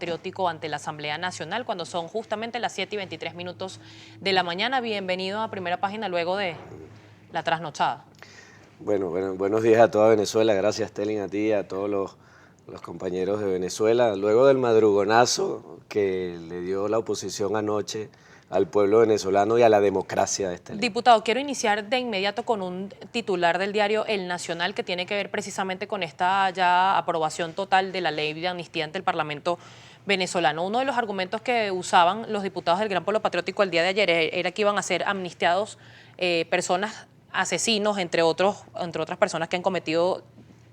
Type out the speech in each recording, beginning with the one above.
Patriótico ante la Asamblea Nacional cuando son justamente las 7:23 de la mañana. Bienvenido a Primera Página luego de la trasnochada. Bueno, buenos días a toda Venezuela. Gracias, Telin, a ti y a todos los compañeros de Venezuela. Luego del madrugonazo que le dio la oposición anoche al pueblo venezolano y a la democracia, Telin. Diputado, quiero iniciar de inmediato con un titular del diario El Nacional que tiene que ver precisamente con esta ya aprobación total de la ley de amnistía ante el Parlamento venezolano. Uno de los argumentos que usaban los diputados del Gran Polo Patriótico el día de ayer era que iban a ser amnistiados personas asesinos, entre otras personas que han cometido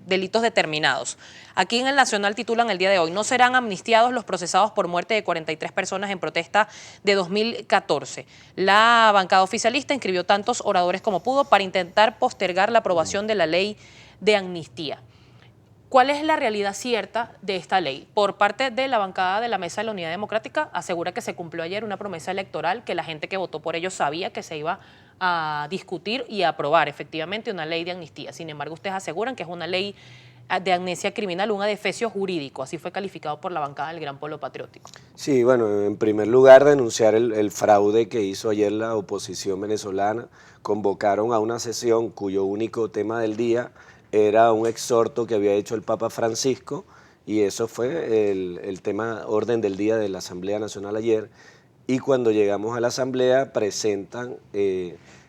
delitos determinados. Aquí en El Nacional titulan el día de hoy: no serán amnistiados los procesados por muerte de 43 personas en protesta de 2014. La bancada oficialista inscribió tantos oradores como pudo para intentar postergar la aprobación de la ley de amnistía. ¿Cuál es la realidad cierta de esta ley? Por parte de la bancada de la Mesa de la Unidad Democrática, asegura que se cumplió ayer una promesa electoral, que la gente que votó por ello sabía que se iba a discutir y a aprobar efectivamente una ley de amnistía. Sin embargo, ustedes aseguran que es una ley de amnesia criminal, un adefesio jurídico, así fue calificado por la bancada del Gran Polo Patriótico. Sí, bueno, en primer lugar denunciar el fraude que hizo ayer la oposición venezolana. Convocaron a una sesión cuyo único tema del día era un exhorto que había hecho el Papa Francisco, y eso fue el tema orden del día de la Asamblea Nacional ayer. Y cuando llegamos a la Asamblea presentan,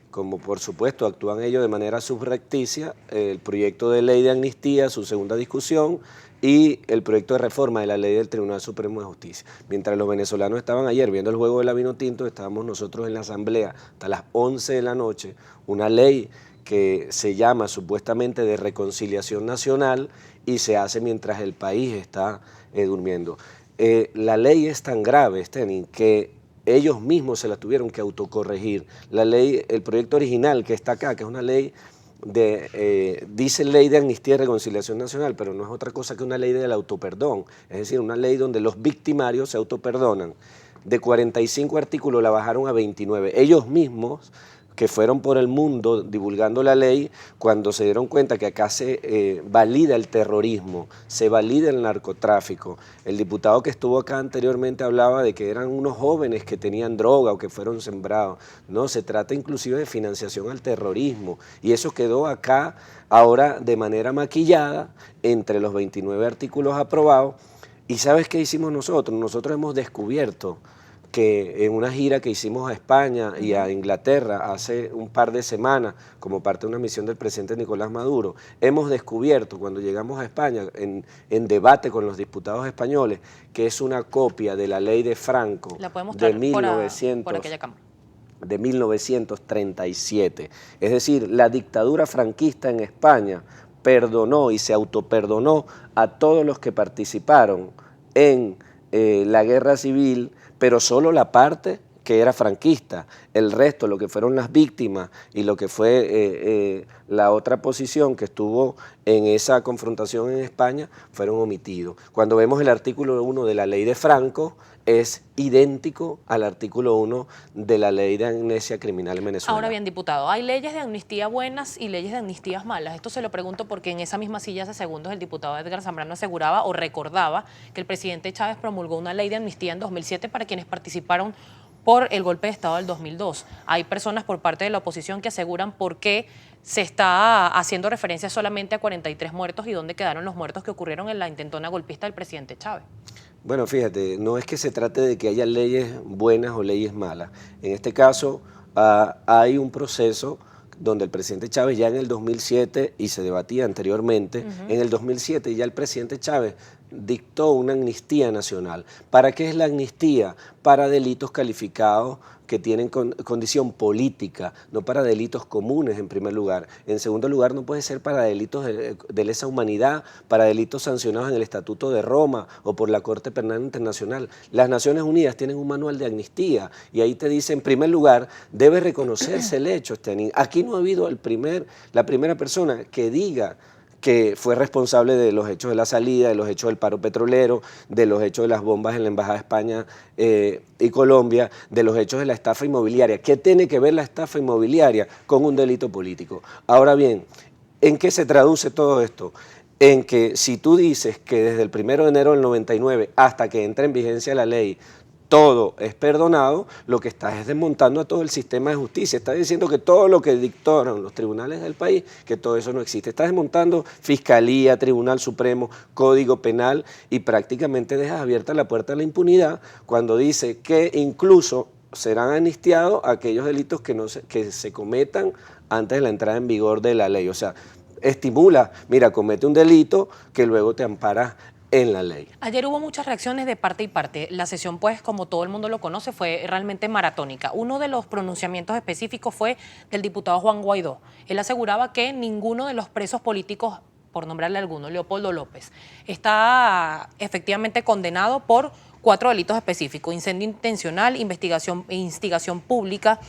como por supuesto actúan ellos de manera subrepticia, el proyecto de ley de amnistía, su segunda discusión, y el proyecto de reforma de la ley del Tribunal Supremo de Justicia. Mientras los venezolanos estaban ayer viendo el juego de la Vinotinto, estábamos nosotros en la Asamblea hasta las 11 de la noche, una ley que se llama supuestamente de reconciliación nacional y se hace mientras el país está durmiendo. La ley es tan grave, Stenin, que ellos mismos se la tuvieron que autocorregir. La ley, el proyecto original que está acá, que es una ley dice ley de amnistía y reconciliación nacional, pero no es otra cosa que una ley del autoperdón, es decir, una ley donde los victimarios se autoperdonan. De 45 artículos la bajaron a 29. Ellos mismos, que fueron por el mundo divulgando la ley, cuando se dieron cuenta que acá se valida el terrorismo, se valida el narcotráfico. El diputado que estuvo acá anteriormente hablaba de que eran unos jóvenes que tenían droga o que fueron sembrados. No, se trata inclusive de financiación al terrorismo, y eso quedó acá ahora de manera maquillada entre los 29 artículos aprobados. ¿Y sabes qué hicimos nosotros? Nosotros hemos descubierto que en una gira que hicimos a España y a Inglaterra hace un par de semanas, como parte de una misión del presidente Nicolás Maduro, hemos descubierto cuando llegamos a España, en debate con los diputados españoles, que es una copia de la ley de Franco de 1937. Es decir, la dictadura franquista en España perdonó y se autoperdonó a todos los que participaron en la guerra civil, pero solo la parte que era franquista. El resto, lo que fueron las víctimas y lo que fue la otra posición que estuvo en esa confrontación en España, fueron omitidos. Cuando vemos el artículo 1 de la ley de Franco, es idéntico al artículo 1 de la ley de amnesia criminal en Venezuela. Ahora bien, diputado, hay leyes de amnistía buenas y leyes de amnistías malas. Esto se lo pregunto porque en esa misma silla hace segundos el diputado Edgar Zambrano aseguraba o recordaba que el presidente Chávez promulgó una ley de amnistía en 2007 para quienes participaron por el golpe de Estado del 2002. Hay personas por parte de la oposición que aseguran por qué se está haciendo referencia solamente a 43 muertos y dónde quedaron los muertos que ocurrieron en la intentona golpista del presidente Chávez. Bueno, fíjate, no es que se trate de que haya leyes buenas o leyes malas. En este caso hay un proceso donde el presidente Chávez ya en el 2007, y se debatía anteriormente, en el 2007 ya el presidente Chávez dictó una amnistía nacional. ¿Para qué es la amnistía? Para delitos calificados que tienen condición política, no para delitos comunes en primer lugar. En segundo lugar, no puede ser para delitos de lesa humanidad, para delitos sancionados en el Estatuto de Roma o por la Corte Penal Internacional. Las Naciones Unidas tienen un manual de amnistía y ahí te dice, en primer lugar, debe reconocerse el hecho. Aquí no ha habido la primera persona que diga que fue responsable de los hechos de la salida, de los hechos del paro petrolero, de los hechos de las bombas en la Embajada de España y Colombia, de los hechos de la estafa inmobiliaria. ¿Qué tiene que ver la estafa inmobiliaria con un delito político? Ahora bien, ¿en qué se traduce todo esto? en que si tú dices que desde el 1 de enero del 99 hasta que entre en vigencia la ley, todo es perdonado, lo que estás es desmontando a todo el sistema de justicia. Estás diciendo que todo lo que dictaron los tribunales del país, que todo eso no existe. Estás desmontando Fiscalía, Tribunal Supremo, Código Penal y prácticamente dejas abierta la puerta a la impunidad cuando dice que incluso serán amnistiados aquellos delitos que se cometan antes de la entrada en vigor de la ley. O sea, estimula, mira, comete un delito que luego te amparas en la ley. Ayer hubo muchas reacciones de parte y parte. La sesión, pues, como todo el mundo lo conoce, fue realmente maratónica. Uno de los pronunciamientos específicos fue del diputado Juan Guaidó. Él aseguraba que ninguno de los presos políticos, por nombrarle alguno, Leopoldo López, está efectivamente condenado por 4 delitos específicos: incendio intencional, instigación pública,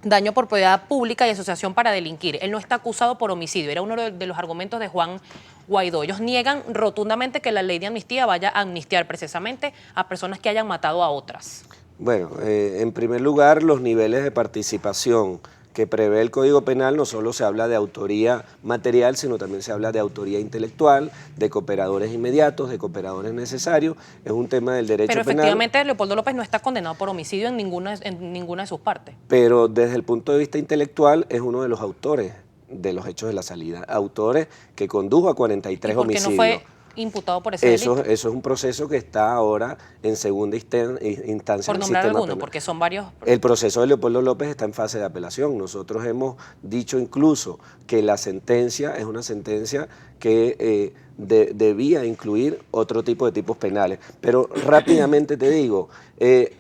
daño por propiedad pública y asociación para delinquir. Él no está acusado por homicidio. Era uno de los argumentos de Juan Guaidó. Ellos niegan rotundamente que la ley de amnistía vaya a amnistiar precisamente a personas que hayan matado a otras. Bueno, en primer lugar, los niveles de participación que prevé el Código Penal no solo se habla de autoría material, sino también se habla de autoría intelectual, de cooperadores inmediatos, de cooperadores necesarios. Es un tema del derecho penal. Pero efectivamente Leopoldo López no está condenado por homicidio en ninguna de sus partes. Pero desde el punto de vista intelectual es uno de los autores de los hechos de la salida. Autores que condujo a 43 homicidios. ¿Por qué no fue imputado por ese delito? Eso es un proceso que está ahora en segunda instancia. Por nombrar alguno, porque son varios. El proceso de Leopoldo López está en fase de apelación. Nosotros hemos dicho incluso que la sentencia es una sentencia que debía incluir otro tipo de tipos penales. Pero rápidamente te digo,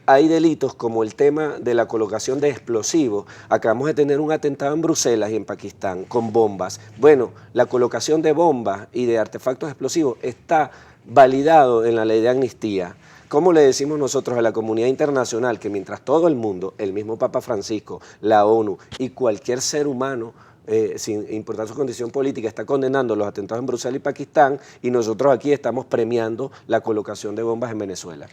hay delitos como el tema de la colocación de explosivos. Acabamos de tener un atentado en Bruselas y en Pakistán con bombas. Bueno, la colocación de bombas y de artefactos explosivos está validado en la ley de amnistía. ¿Cómo le decimos nosotros a la comunidad internacional que mientras todo el mundo, el mismo Papa Francisco, la ONU y cualquier ser humano, sin importar su condición política, está condenando los atentados en Bruselas y Pakistán, y nosotros aquí estamos premiando la colocación de bombas en Venezuela?